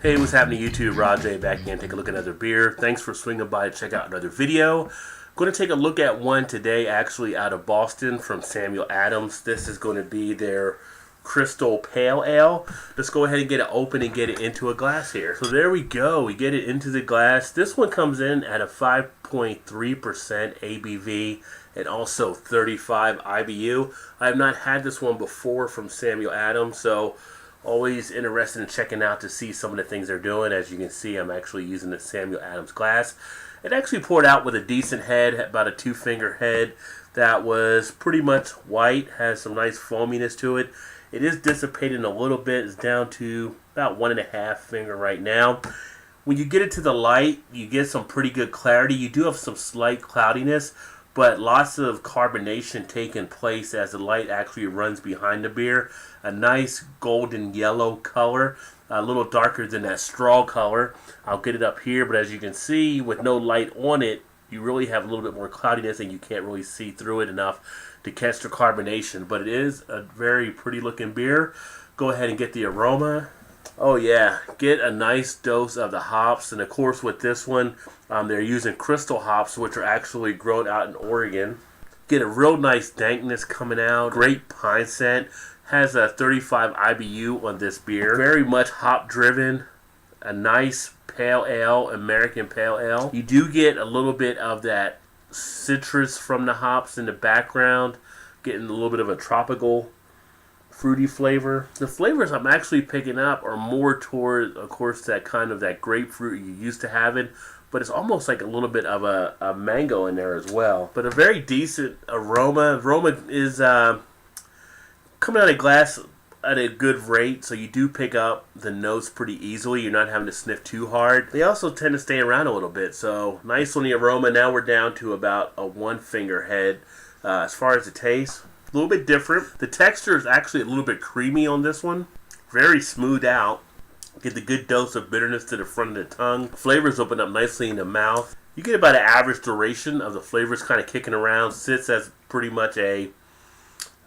Hey, what's happening YouTube? Rod J back again. Take a look at another beer. Thanks for swinging by to check out another video. Going to take a look at one today, actually out of Boston from Samuel Adams. This is going to be their Crystal Pale Ale. Let's go ahead and get it open and get it into a glass here. So there we go. We get it into the glass. This one comes in at a 5.3% ABV and also 35 IBU. I have not had this one before from Samuel Adams, so always interested in checking out to see some of the things they're doing. As you can see, I'm actually using the Samuel Adams glass. It actually poured out with a decent head, about a 2-finger head that was pretty much white, has some nice foaminess to it. It is dissipating a little bit. It's down to about 1.5 finger right now. When you get it to the light, you get some pretty good clarity. You do have some slight cloudiness, but lots of carbonation taking place as the light actually runs behind the beer. A nice golden yellow color, a little darker than that straw color. I'll get it up here, but as you can see, with no light on it, you really have a little bit more cloudiness and you can't really see through it enough to catch the carbonation. But it is a very pretty looking beer. Go ahead and get the aroma. Oh yeah, get a nice dose of the hops. And of course with this one, they're using crystal hops, which are actually grown out in Oregon. Get a real nice dankness coming out. Great pine scent. Has a 35 IBU on this beer. Very much hop driven. A nice pale ale, American pale ale. You do get a little bit of that citrus from the hops in the background. Getting a little bit of a tropical fruity flavor. The flavors I'm actually picking up are more toward, of course, that kind of that grapefruit you used to having, but it's almost like a little bit of a mango in there as well. But a very decent aroma. Aroma is coming out of glass at a good rate, so you do pick up the notes pretty easily. You're not having to sniff too hard. They also tend to stay around a little bit, so nice on the aroma. Now we're down to about a 1-finger head. As far as the taste, a little bit different. The texture is actually a little bit creamy on this one. Very smooth out. Get the good dose of bitterness to the front of the tongue. Flavors open up nicely in the mouth. You get about an average duration of the flavors kind of kicking around. Sits as pretty much I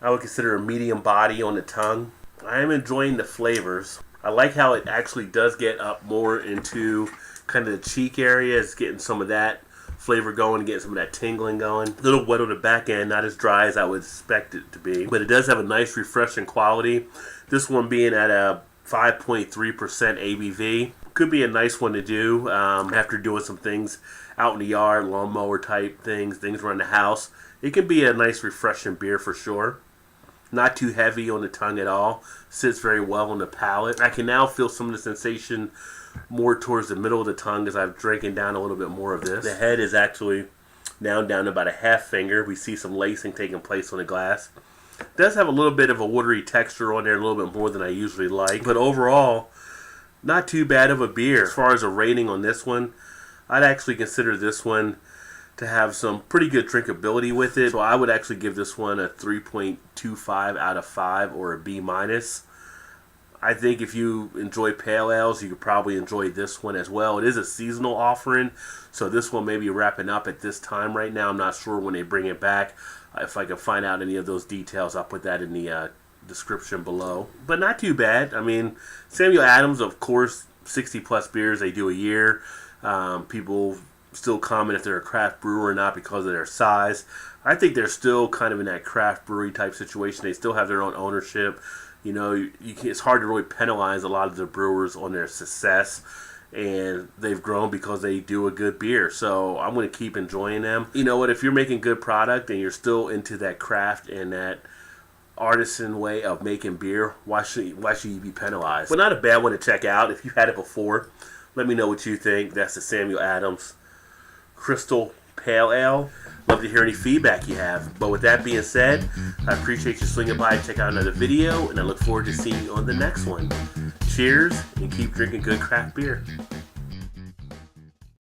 would consider a medium body on the tongue. I am enjoying the flavors. I like how it actually does get up more into kind of the cheek area. It's getting some of that flavor going, getting some of that tingling going. A little wet on the back end, not as dry as I would expect it to be. But it does have a nice refreshing quality. This one being at a 5.3% ABV. Could be a nice one to do after doing some things out in the yard, lawnmower type things around the house. It can be a nice refreshing beer for sure. Not too heavy on the tongue at all. Sits very well on the palate. I can now feel some of the sensation more towards the middle of the tongue as I'm drinking down a little bit more of this. The head is actually now down to about a 1/2 finger. We see some lacing taking place on the glass. It does have a little bit of a watery texture on there, a little bit more than I usually like. But overall, not too bad of a beer. As far as a rating on this one, I'd actually consider this one to have some pretty good drinkability with it. So I would actually give this one a 3.25 out of 5 or a B-. I think if you enjoy pale ales, you could probably enjoy this one as well. It is a seasonal offering, so this one may be wrapping up at this time right now. I'm not sure when they bring it back. If I can find out any of those details, I'll put that in the description below. But not too bad. I mean, Samuel Adams, of course, 60+ beers they do a year. People still comment if they're a craft brewer or not because of their size. I think they're still kind of in that craft brewery type situation. They still have their own ownership. You know, it's hard to really penalize a lot of the brewers on their success, and they've grown because they do a good beer. So I'm going to keep enjoying them. You know what? If you're making good product and you're still into that craft and that artisan way of making beer, why should you be penalized? But not a bad one to check out. If you had it before, let me know what you think. That's the Samuel Adams Crystal Pale Ale. Love to hear any feedback you have. But with that being said, I appreciate you swinging by and check out another video, and I look forward to seeing you on the next one. Cheers, and keep drinking good craft beer.